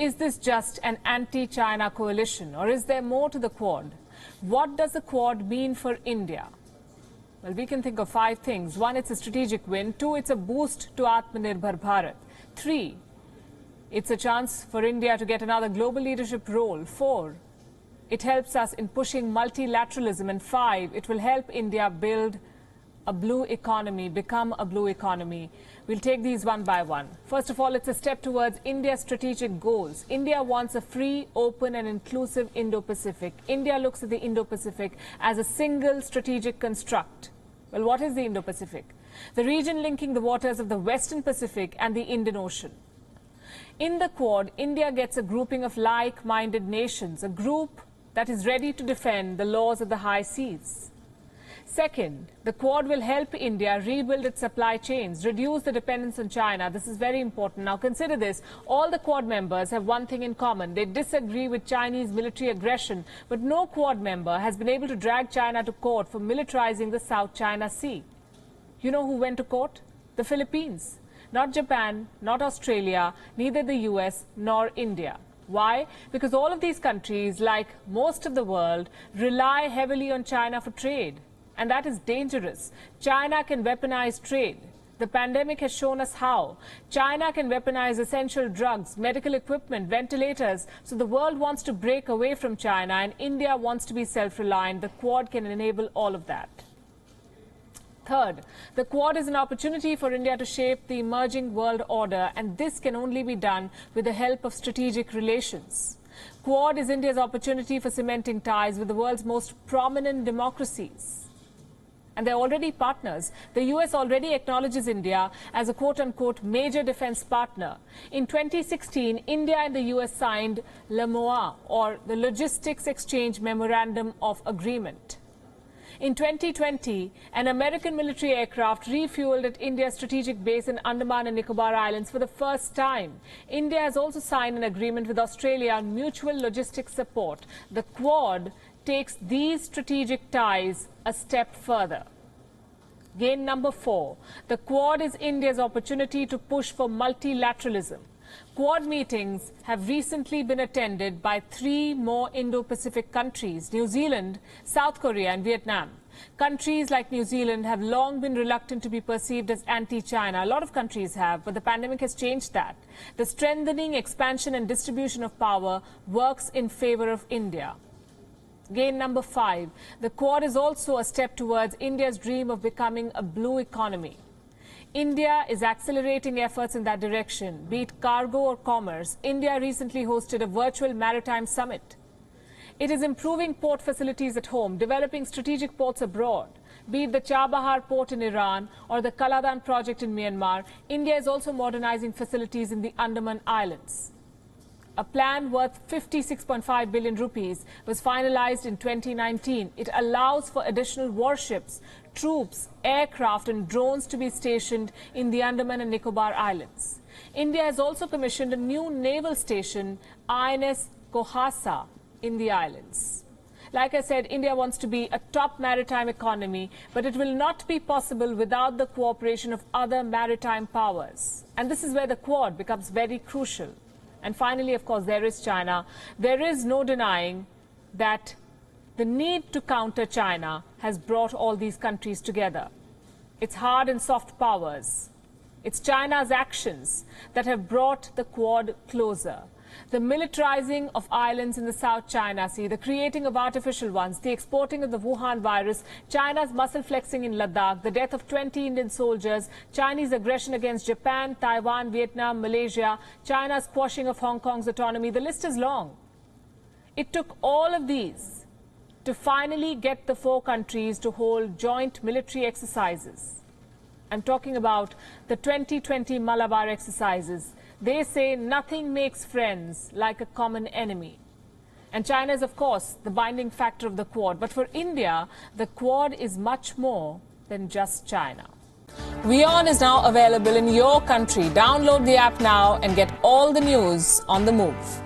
is this just an anti-China coalition, or is there more to the Quad? What does the Quad mean for India? Well, we can think of 5 things. 1, it's a strategic win. 2, it's a boost to Atmanirbhar Bharat. 3, it's a chance for India to get another global leadership role. 4, it helps us in pushing multilateralism. And 5, it will help India build a blue economy, become a blue economy. We'll take these one by one. First of all, it's a step towards India's strategic goals. India wants a free, open and inclusive Indo-Pacific. India looks at the Indo-Pacific as a single strategic construct. Well, what is the Indo-Pacific? The region linking the waters of the Western Pacific and the Indian Ocean. In the Quad, India gets a grouping of like-minded nations, a group that is ready to defend the laws of the high seas. Second, the Quad will help India rebuild its supply chains, reduce the dependence on China. This is very important. Now consider this. All the Quad members have one thing in common. They disagree with Chinese military aggression, but no Quad member has been able to drag China to court for militarizing the South China Sea. You know who went to court? The Philippines. Not Japan, not Australia, neither the US nor India. Why? Because all of these countries, like most of the world, rely heavily on China for trade. And that is dangerous. China can weaponize trade. The pandemic has shown us how. China can weaponize essential drugs, medical equipment, ventilators. So the world wants to break away from China and India wants to be self-reliant. The Quad can enable all of that. Third, the Quad is an opportunity for India to shape the emerging world order, and this can only be done with the help of strategic relations. Quad is India's opportunity for cementing ties with the world's most prominent democracies. And they're already partners. The US already acknowledges India as a quote-unquote major defense partner. In 2016, India and the US signed LMOA, or the Logistics Exchange Memorandum of Agreement. In 2020, an American military aircraft refueled at India's strategic base in Andaman and Nicobar Islands for the first time. India has also signed an agreement with Australia on mutual logistics support. The Quad takes these strategic ties a step further. Gain number 4. The Quad is India's opportunity to push for multilateralism. Quad meetings have recently been attended by 3 more Indo-Pacific countries: New Zealand, South Korea and Vietnam. Countries like New Zealand have long been reluctant to be perceived as anti-China. A lot of countries have, but the pandemic has changed that. The strengthening, expansion and distribution of power works in favor of India. Gain number 5. The Quad is also a step towards India's dream of becoming a blue economy. India is accelerating efforts in that direction, be it cargo or commerce. India recently hosted a virtual maritime summit. It is improving port facilities at home, developing strategic ports abroad. Be it the Chabahar port in Iran or the Kaladan project in Myanmar, India is also modernizing facilities in the Andaman Islands. A plan worth 56.5 billion rupees was finalized in 2019. It allows for additional warships, troops, aircraft and drones to be stationed in the Andaman and Nicobar Islands. India has also commissioned a new naval station, INS Kohasa, in the islands. Like I said, India wants to be a top maritime economy, but it will not be possible without the cooperation of other maritime powers. And this is where the Quad becomes very crucial. And finally, of course, there is China. There is no denying that the need to counter China has brought all these countries together. It's hard and soft powers. It's China's actions that have brought the Quad closer. The militarizing of islands in the South China Sea, the creating of artificial ones, the exporting of the Wuhan virus, China's muscle flexing in Ladakh, the death of 20 Indian soldiers, Chinese aggression against Japan, Taiwan, Vietnam, Malaysia, China's quashing of Hong Kong's autonomy. The list is long. It took all of these to finally get the 4 countries to hold joint military exercises. I'm talking about the 2020 Malabar exercises. They say nothing makes friends like a common enemy. And China is, of course, the binding factor of the Quad. But for India, the Quad is much more than just China. WION is now available in your country. Download the app now and get all the news on the move.